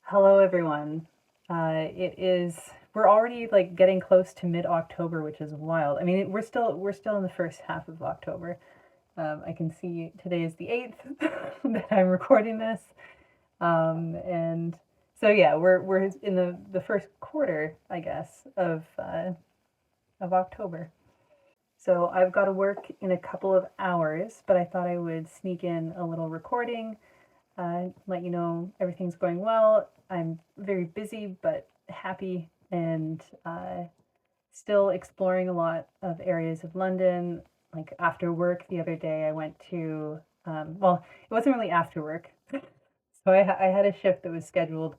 Hello, everyone. We're already like getting close to mid-October, which is wild. I mean, we're still in the first half of October. I can see today is the 8th that I'm recording this. And so yeah, we're in the first quarter, I guess, of October. So I've got to work in a couple of hours, but I thought I would sneak in a little recording, let you know everything's going well. I'm very busy but happy and still exploring a lot of areas of London. Like after work the other day, I went to, well, it wasn't really after work. So I had a shift that was scheduled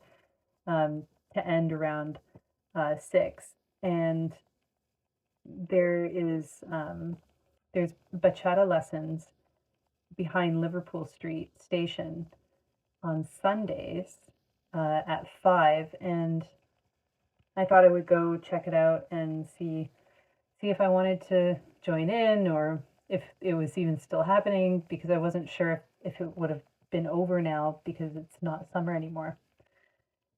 um, to end around 6. And there is, there's bachata lessons behind Liverpool Street Station on Sundays at 5, and I thought I would go check it out and see if I wanted to join in or if it was even still happening because I wasn't sure if it would have been over now because it's not summer anymore.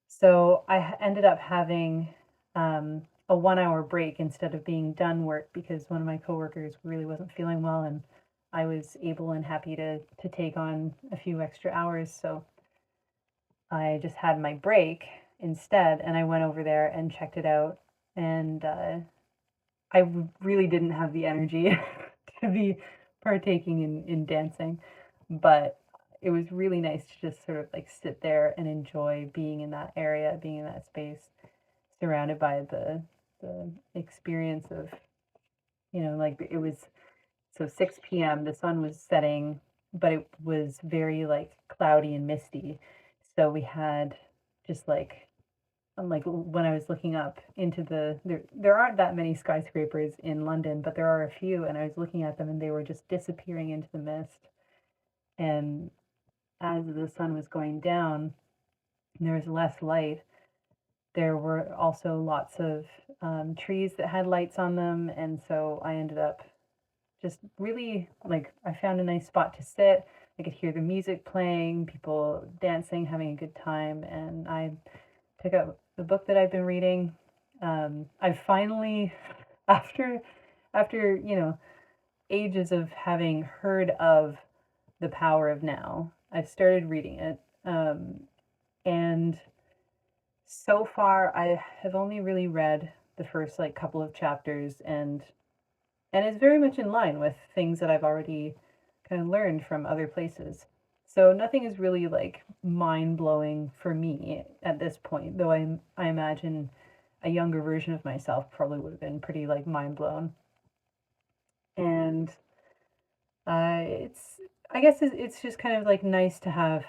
So I ended up having a 1 hour break instead of being done work because one of my coworkers really wasn't feeling well and I was able and happy to take on a few extra hours. So I just had my break instead, and I went over there and checked it out. And I really didn't have the energy to be partaking in dancing, but it was really nice to just sort of like sit there and enjoy being in that area, being in that space, surrounded by the experience of, like it was so 6 p.m. The sun was setting, but it was very like cloudy and misty. So we had just like when I was looking up into there aren't that many skyscrapers in London, but there are a few, and I was looking at them and they were just disappearing into the mist. And as the sun was going down, there was less light. There were also lots of trees that had lights on them, and so I ended up just really like I found a nice spot to sit. I could hear the music playing, people dancing, having a good time, and I pick up the book that I've been reading. I've finally, after ages of having heard of The Power of Now, I've started reading it. And so far, I have only really read the first like couple of chapters, and it's very much in line with things that I've already kind of learned from other places. So nothing is really like mind blowing for me at this point, though I imagine a younger version of myself probably would have been pretty like mind blown. And it's I guess it's just kind of like nice to have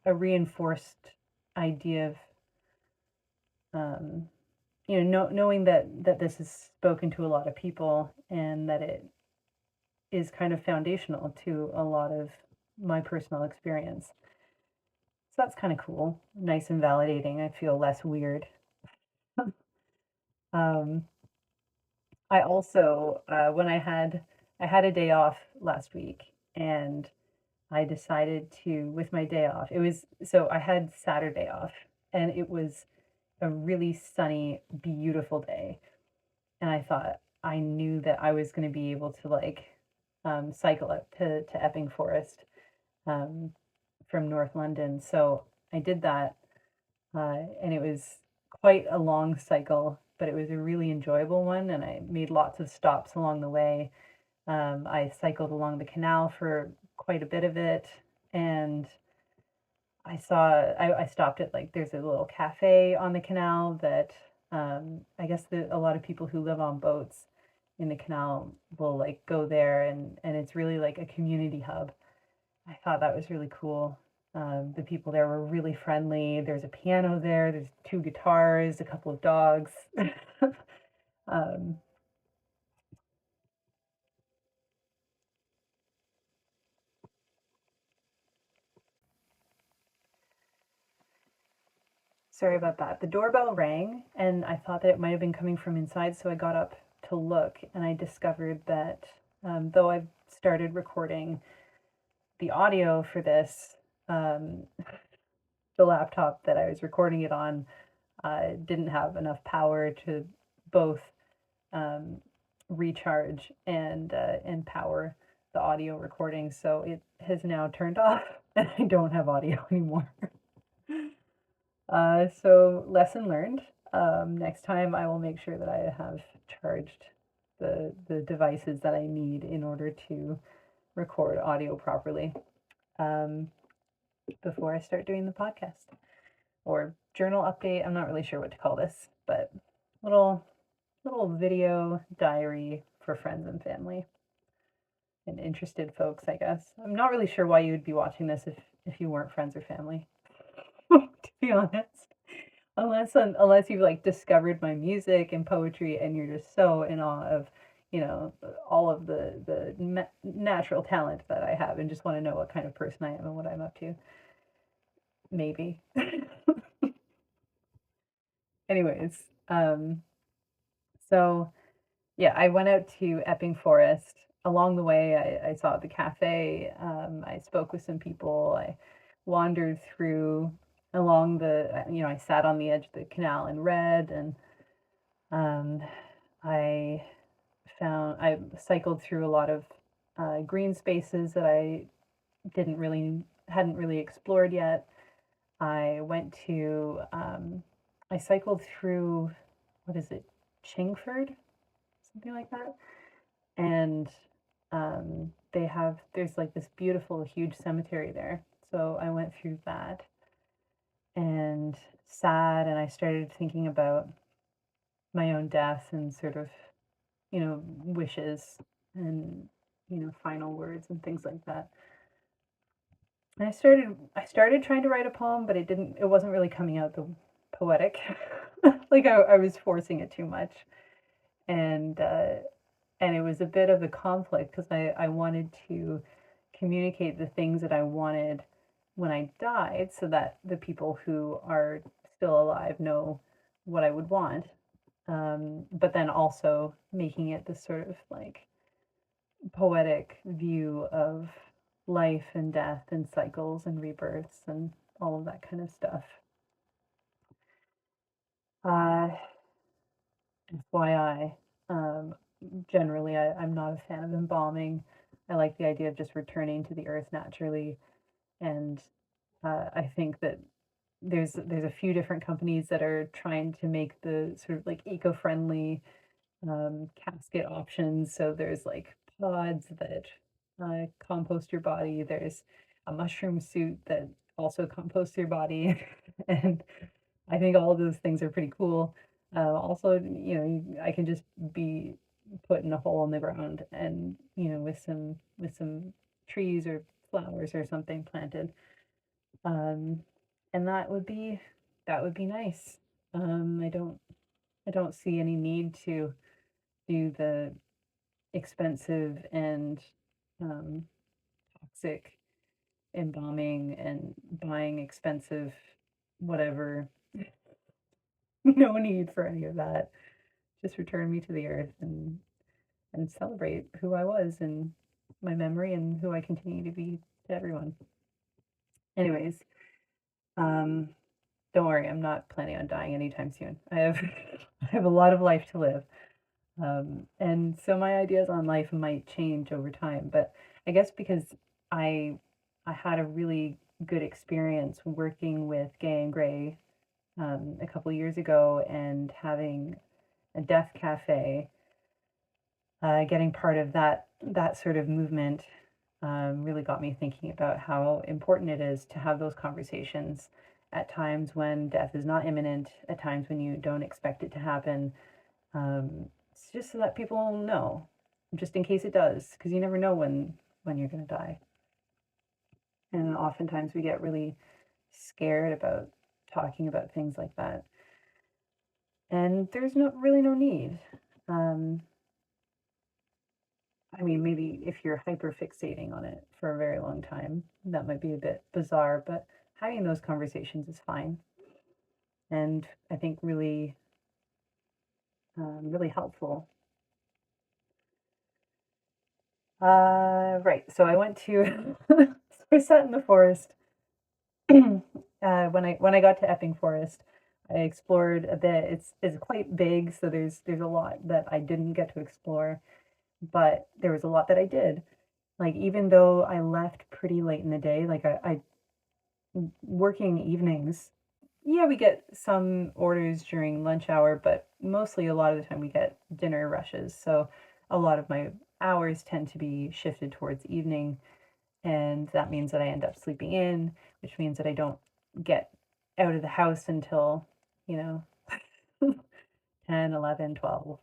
a reinforced idea of um, knowing that this is spoken to a lot of people and that it is kind of foundational to a lot of my personal experience. So that's kind of cool, nice and validating. I feel less weird. Um, I also, when I had a day off last week, and I decided to, with my day off, it was so I had Saturday off, and it was a really sunny, beautiful day, and I thought I knew that I was going to be able to like cycle up to Epping Forest um, from North London. So I did that, and it was quite a long cycle, but it was a really enjoyable one, and I made lots of stops along the way. I cycled along the canal for quite a bit of it, and I stopped at like there's a little cafe on the canal that I guess a lot of people who live on boats in the canal will like go there, and it's really like a community hub. I thought that was really cool. The people there were really friendly. There's a piano there. There's two guitars, a couple of dogs. um, Sorry about that. The doorbell rang, and I thought that it might have been coming from inside, so I got up to look, and I discovered that though I've started recording the audio for this, um, the laptop that I was recording it on didn't have enough power to both um, recharge and power the audio recording, so it has now turned off, and I don't have audio anymore. So lesson learned. Next time I will make sure that I have charged the devices that I need in order to record audio properly um, before I start doing the podcast or journal update. I'm not really sure what to call this, but little little video diary for friends and family and interested folks, I guess. I'm not really sure why you would be watching this if you weren't friends or family, to be honest. Unless you've like discovered my music and poetry and you're just so in awe of, all of the natural talent that I have and just want to know what kind of person I am and what I'm up to. Maybe. Anyways, so yeah, I went out to Epping Forest. Along the way, I saw the cafe. I spoke with some people. I wandered through along I sat on the edge of the canal and read, and um, I I cycled through a lot of green spaces that I hadn't really explored yet. I went to, I cycled through, what is it, Chingford, something like that. And there's like this beautiful, huge cemetery there. So I went through that and sat, and I started thinking about my own death and sort of, wishes and, final words and things like that. And I started trying to write a poem, but it wasn't really coming out the poetic. Like I was forcing it too much. And and it was a bit of a conflict because I wanted to communicate the things that I wanted when I died so that the people who are still alive know what I would want. But then also making it this sort of like poetic view of life and death and cycles and rebirths and all of that kind of stuff. Uh, FYI, generally, I'm not a fan of embalming. I like the idea of just returning to the earth naturally, and I think that there's a few different companies that are trying to make the sort of like eco-friendly casket options. So there's like pods that compost your body. There's a mushroom suit that also composts your body, and I think all of those things are pretty cool. Also, I can just be put in a hole in the ground and with some trees or flowers or something planted, um, and that would be nice. I don't see any need to do the expensive and um, toxic embalming and buying expensive whatever. No need for any of that. Just return me to the earth and celebrate who I was and my memory and who I continue to be to everyone. Anyways, um, don't worry, I'm not planning on dying anytime soon. I have I have a lot of life to live. And so my ideas on life might change over time, but I guess because I I had a really good experience working with Gay and Gray a couple years ago and having a death cafe, getting part of that sort of movement really got me thinking about how important it is to have those conversations at times when death is not imminent, at times when you don't expect it to happen. It's just so that people know, just in case it does, because you never know when you're going to die. And oftentimes we get really scared about talking about things like that. And there's really no need. Um, I mean, maybe if you're hyper fixating on it for a very long time, that might be a bit bizarre, but having those conversations is fine. And I think really helpful. Right. So I went to, so I sat in the forest when I got to Epping Forest, I explored a bit. It's quite big, so there's a lot that I didn't get to explore, but there was a lot that I did. Like even though I left pretty late in the day, like I working evenings. Yeah, we get some orders during lunch hour, but mostly a lot of the time we get dinner rushes. So a lot of my hours tend to be shifted towards evening, and that means that I end up sleeping in, which means that I don't get out of the house until, you know, 10, 11, 12.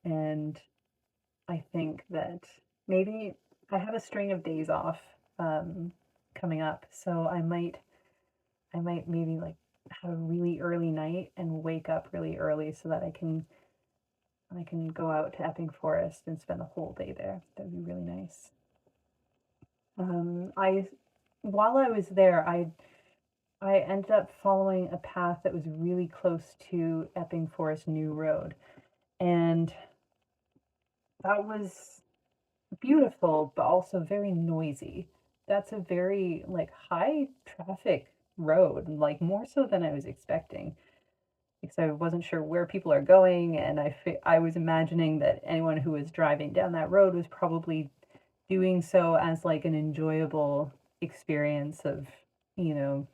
And I think that maybe I have a string of days off coming up, so I might maybe like have a really early night and wake up really early so that I can go out to Epping Forest and spend the whole day there. That would be really nice. I while I was there, I ended up following a path that was really close to Epping Forest New Road, and that was beautiful, but also very noisy. That's a very like high traffic road, like more so than I was expecting. Because I wasn't sure where people are going, and I was imagining that anyone who was driving down that road was probably doing so as like an enjoyable experience of, you know,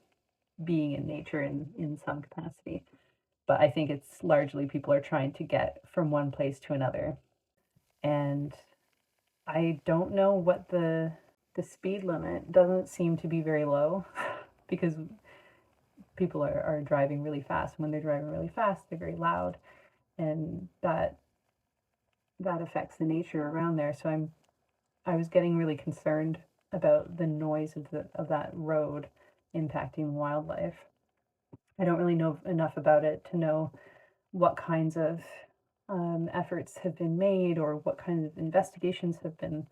being in nature in some capacity. But I think it's largely people are trying to get from one place to another. And I don't know what the speed limit doesn't seem to be very low because people are driving really fast. When they're driving really fast, they're very loud, and that affects the nature around there. So I was getting really concerned about the noise of that road impacting wildlife. I don't really know enough about it to know what kinds of efforts have been made or what kinds of investigations have been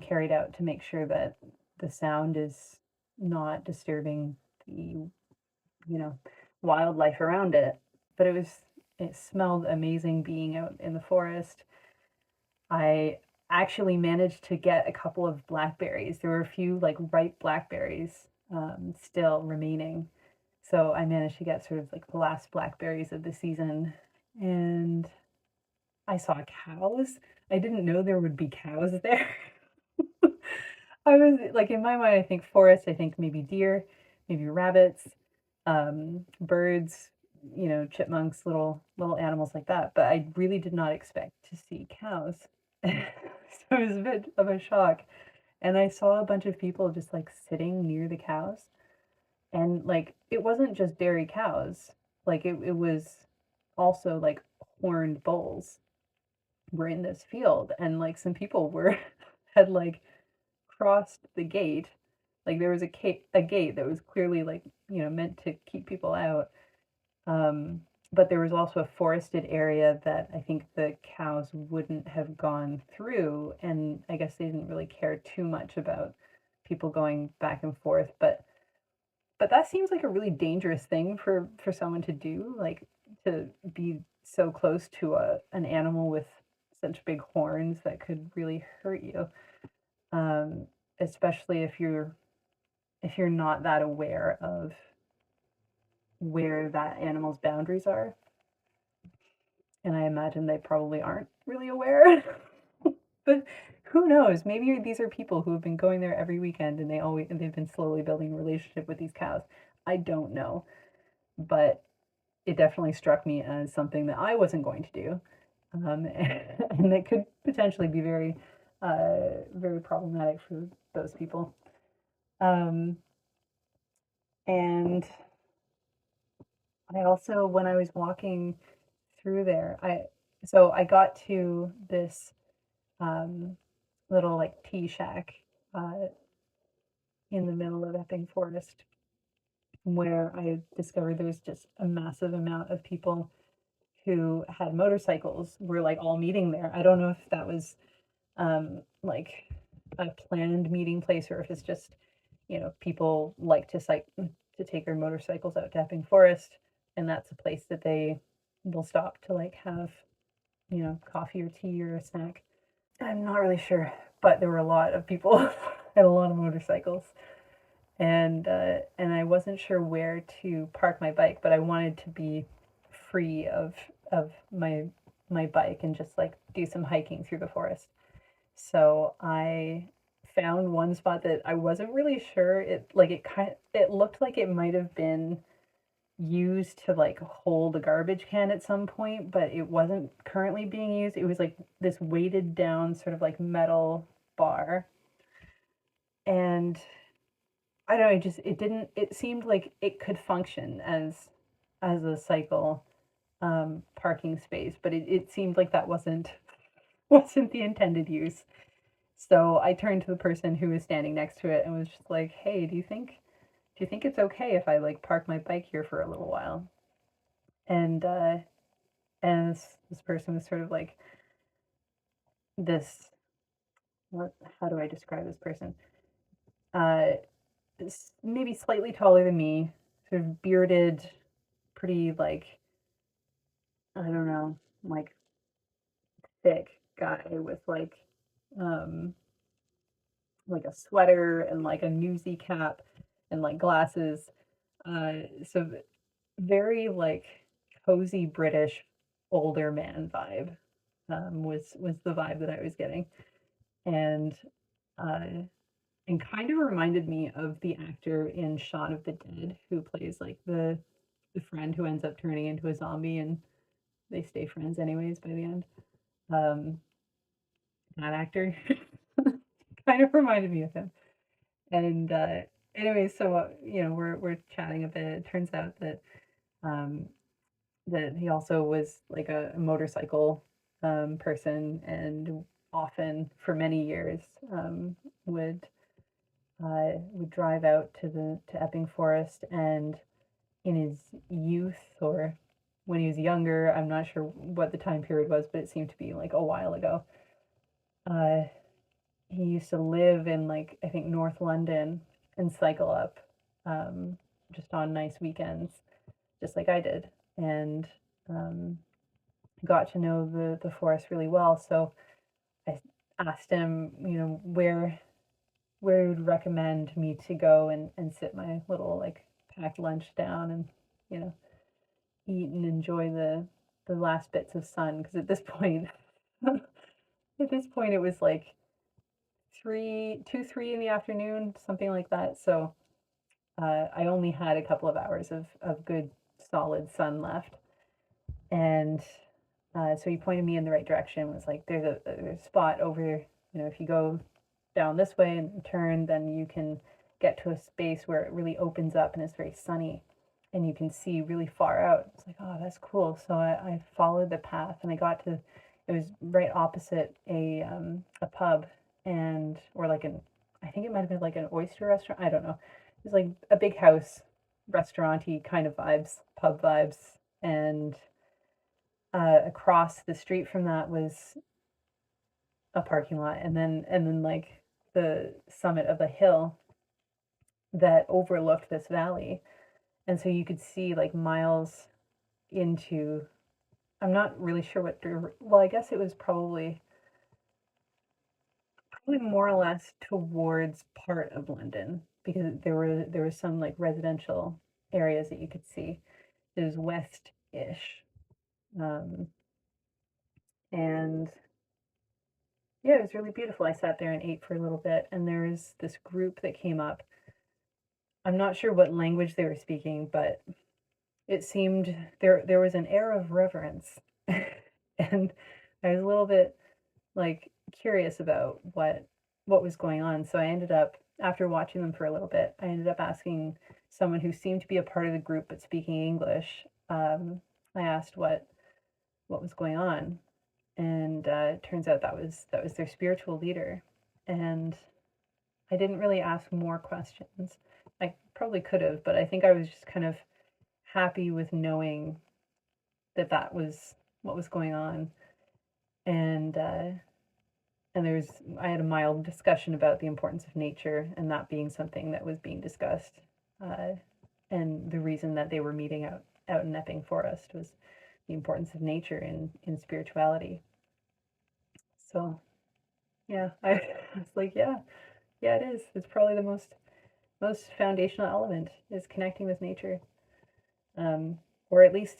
carried out to make sure that the sound is not disturbing the, you know, wildlife around it. But it smelled amazing being out in the forest. I actually managed to get a couple of blackberries. There were a few like ripe blackberries still remaining. So I managed to get sort of like the last blackberries of the season. And I saw cows. I didn't know there would be cows there. I was like, in my mind, I think forest, I think maybe deer, maybe rabbits, birds, chipmunks, little animals like that. But I really did not expect to see cows. So it was a bit of a shock. And I saw a bunch of people just like sitting near the cows. And like it wasn't just dairy cows. Like it was also like horned bulls were in this field. And like some people were had like crossed the gate. Like there was a gate that was clearly like, meant to keep people out. Um, but there was also a forested area that I think the cows wouldn't have gone through, and I guess they didn't really care too much about people going back and forth. But that seems like a really dangerous thing for someone to do, like to be so close to an animal with such big horns that could really hurt you. Um, Especially if you're not that aware of where that animal's boundaries are. And I imagine they probably aren't really aware. But who knows? Maybe these are people who have been going there every weekend and they've been slowly building a relationship with these cows. I don't know, but it definitely struck me as something that I wasn't going to do, and that could potentially be very problematic for those people. Um, and I also, when I was walking through there, I got to this um, little like tea shack uh, in the middle of Epping Forest, where I discovered there was just a massive amount of people who had motorcycles were like all meeting there. I don't know if that was like a planned meeting place or if it's just, people like to take their motorcycles out to Epping Forest, and that's a place that they will stop to like have, coffee or tea or a snack. I'm not really sure, but there were a lot of people and a lot of motorcycles. and I wasn't sure where to park my bike, but I wanted to be free of my bike and just like do some hiking through the forest. So I found one spot that I wasn't really sure. It looked like it might have been used to like hold a garbage can at some point, but it wasn't currently being used. It was like this weighted down sort of like metal bar. And I don't know, it didn't it seemed like it could function as a cycle parking space, but it seemed like that wasn't the intended use. So I turned to the person who was standing next to it and was just like, "Hey, do you think it's okay if I like park my bike here for a little while?" And this person was sort of like this what how do I describe this person? Uh Maybe slightly taller than me, sort of bearded, pretty like I don't know, like thick guy with um like a sweater and like a newsy cap and like glasses. So very like cozy British older man vibe was the vibe that I was getting, and uh, and kind of reminded me of the actor in Shaun of the Dead who plays like the friend who ends up turning into a zombie and they stay friends anyways by the end. Um, that actor kind of reminded me of him. And anyway, so we're chatting a bit. It turns out um, that he also was like a motorcycle person, and often for many years would would drive out to Epping Forest, and in his youth or when he was younger, I'm not sure what the time period was, but it seemed to be like a while ago. Uh, he used to live in like I think North London and cycle up um, just on nice weekends, just like I did, and um, got to know the forest really well. So I asked him, where he would recommend me to go and sit my little like packed lunch down and you know eat and enjoy the last bits of sun because at this point at this point it was like 3 in the afternoon, something like that. So I only had a couple of hours of good solid sun left, and so he pointed me in the right direction. Was like, there's a spot over, if you go down this way and turn, then you can get to a space where it really opens up and it's very sunny, and you can see really far out. It's like, oh, that's cool. So I followed the path and I got to. It was right opposite a pub and or like an I think it might have been like an oyster restaurant. I don't know. It was like a big house, restauranty kind of vibes, pub vibes, and across the street from that was a parking lot, and then like the summit of a hill that overlooked this valley, and so you could see like miles into. I'm not really sure well, I guess it was probably more or less towards part of London because there was some like residential areas that you could see. It was west-ish, um, and yeah, it was really beautiful. I sat there and ate for a little bit, and there was this group that came up. I'm not sure what language they were speaking, but it seemed there was an air of reverence, and I was a little bit like curious about what was going on. So I ended up after watching them for a little bit, I ended up asking someone who seemed to be a part of the group but speaking English. I asked what was going on, and it turns out that was their spiritual leader, and I didn't really ask more questions. I probably could have, but I think I was just kind of happy with knowing that that was what was going on, and I had a mild discussion about the importance of nature and that being something that was being discussed, uh, and the reason that they were meeting out in Epping Forest was the importance of nature in spirituality. So yeah, I was like, yeah, yeah, it is. It's probably the most most foundational element is connecting with nature, um, or at least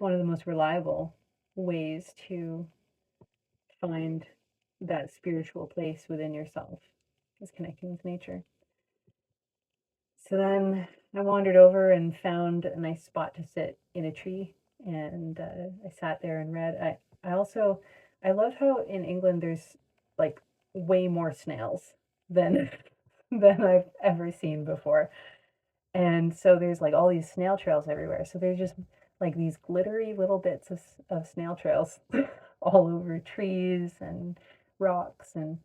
one of the most reliable ways to find that spiritual place within yourself is connecting with nature. So then I wandered over and found a nice spot to sit in a tree, and I sat there and read. I love how in England there's like way more snails than than I've ever seen before. And so there's like all these snail trails everywhere. So there's just like these glittery little bits of snail trails all over trees and rocks and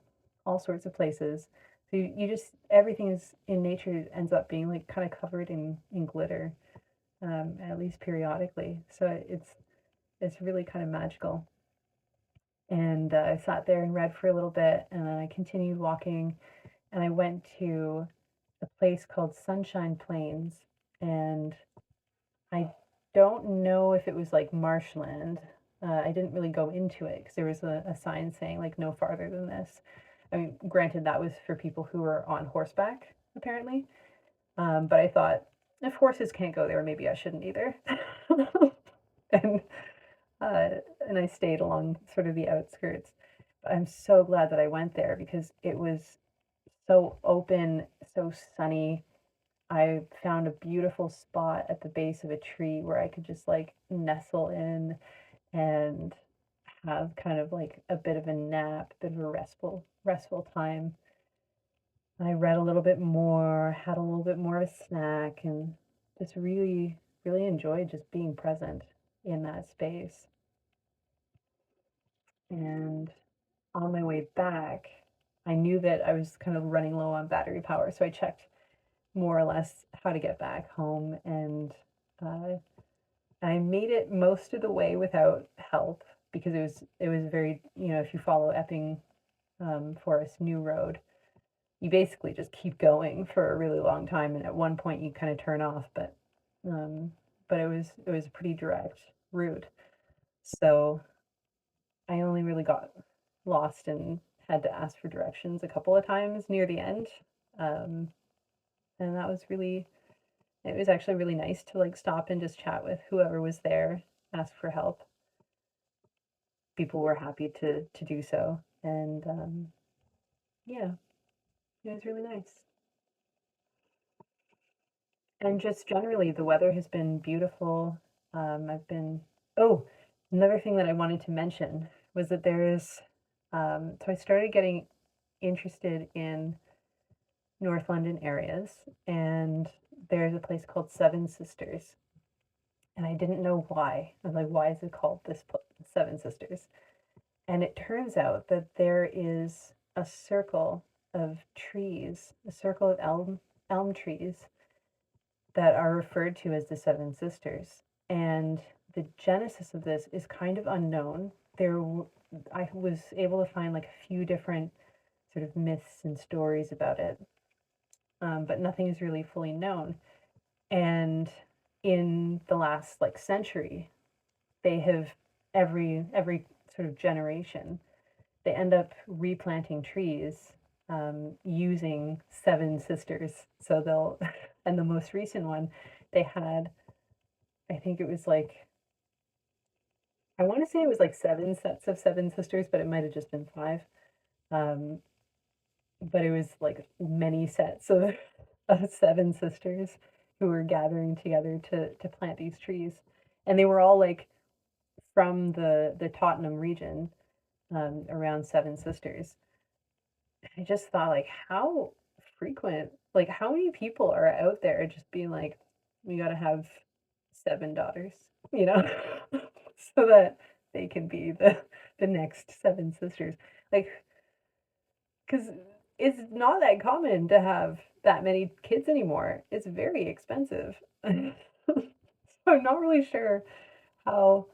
all sorts of places. So you just, everything is in nature ends up being like kind of covered in glitter, at least periodically. So it's really kind of magical. And I sat there and read for a little bit, and then I continued walking, and I went to a place called Sunshine Plains, and I don't know if it was like marshland. I didn't really go into it because there was a sign saying like no farther than this. I mean, granted, that was for people who were on horseback, apparently. But I thought if horses can't go there, maybe I shouldn't either. and uh, and I stayed along sort of the outskirts. But I'm so glad that I went there because it was so open, so sunny. I found a beautiful spot at the base of a tree where I could just like nestle in and have kind of like a bit of a nap, a bit of a restful time. I read a little bit more, had a little bit more of a snack, and just really enjoyed just being present in that space. And on my way back, I knew that I was kind of running low on battery power, so I checked more or less how to get back home, and uh, I made it most of the way without help because it was very, if you follow Epping Forest New Road, you basically just keep going for a really long time, and at one point you kind of turn off, um, but it was a pretty direct route, so I only really got lost and had to ask for directions a couple of times near the end, um, and it was actually really nice to like stop and just chat with whoever was there, ask for help. People were happy to do so, and yeah, it was really nice. And just generally, the weather has been beautiful. I've been Oh, another thing that I wanted to mention was that so I started getting interested in North London areas, and there's a place called Seven Sisters, and I didn't know why. I was like, why is it called Seven Sisters? And it turns out that there is a circle of trees, a circle of elm trees that are referred to as the Seven Sisters. And the genesis of this is kind of unknown. I was able to find like a few different sort of myths and stories about it, but nothing is really fully known. And in the last like century, they have every sort of generation they end up replanting trees using Seven Sisters. So they'll, and the most recent one, they had, I think it was like, I want to say it was like seven sets of Seven Sisters, but it might have just been five. Um, but it was like many sets of Seven Sisters who were gathering together to plant these trees. And they were all like from the Tottenham region, around Seven Sisters. I just thought like how frequent, like how many people are out there just being like, we gotta have seven daughters, you know, so that they can be the next Seven Sisters. Like, because it's not that common to have that many kids anymore. It's very expensive. So I'm not really sure how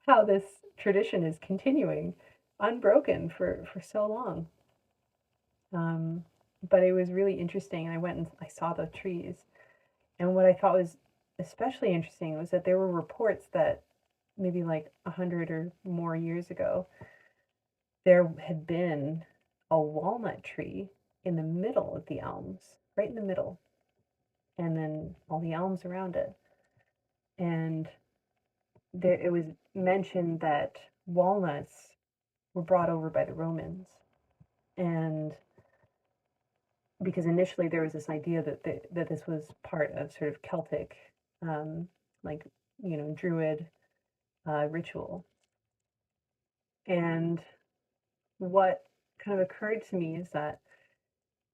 this tradition is continuing unbroken for so long. Um, but it was really interesting. I went and I saw the trees. And what I thought was especially interesting was that there were reports that maybe like 100 or more years ago, there had been a walnut tree in the middle of the elms, right in the middle. and then all the elms around it. And there, it was mentioned that walnuts were brought over by the Romans, and because initially there was this idea that that this was part of sort of Celtic, um, like Druid ritual. And what kind of occurred to me is that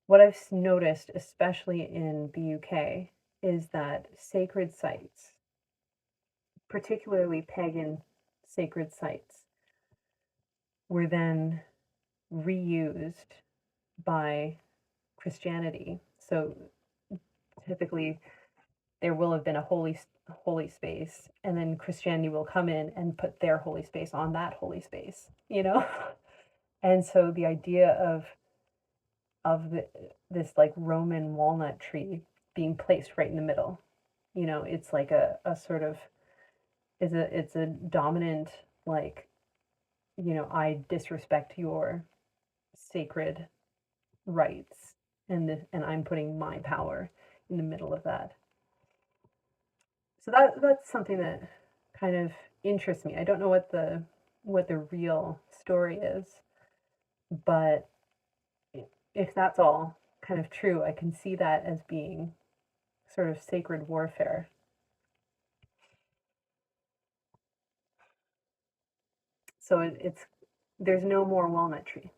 what I've noticed, especially in the UK, is that sacred sites, particularly pagan sacred sites, were then reused by Christianity. So typically there will have been a holy space, and then Christianity will come in and put their holy space on that holy space, And so the idea of this like Roman walnut tree being placed right in the middle, it's like a sort of is a it's a dominant, like, I disrespect your sacred rights, and I'm putting my power in the middle of that. So that's something that kind of interests me. I don't know what the real story is, but if that's all kind of true, I can see that as being sort of sacred warfare. So it's there's no more walnut tree.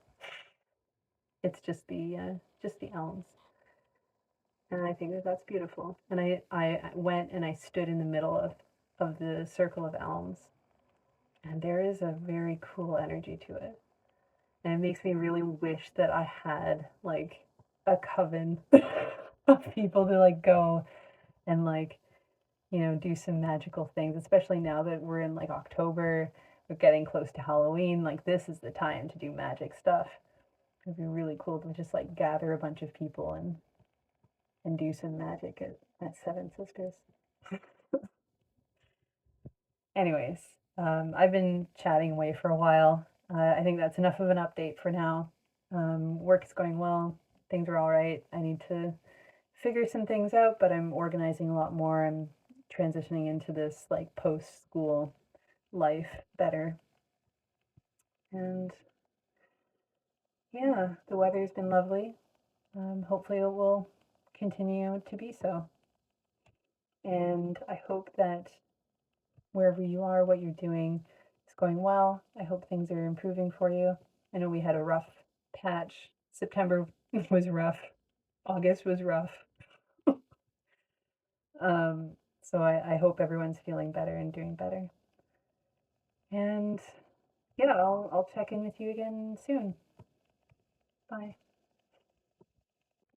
It's just the elms, and I think that that's beautiful. And I went and I stood in the middle of the circle of elms, and there is a very cool energy to it. And it makes me really wish that I had like a coven of people to like go and like, do some magical things, especially now that we're in like October, we're getting close to Halloween. Like, this is the time to do magic stuff. It'd be really cool to just like gather a bunch of people and do some magic at Seven Sisters. Anyways, I've been chatting away for a while. I think that's enough of an update for now. Work is going well. Things are all right. I need to figure some things out, but I'm organizing a lot more. I'm transitioning into this like post school life better. And yeah, the weather's been lovely. Hopefully, it will continue to be so. And I hope that wherever you are, what you're doing is going well. I hope things are improving for you. I know we had a rough patch. September was rough. August was rough. Um, so I hope everyone's feeling better and doing better. And yeah, I'll check in with you again soon. Bye.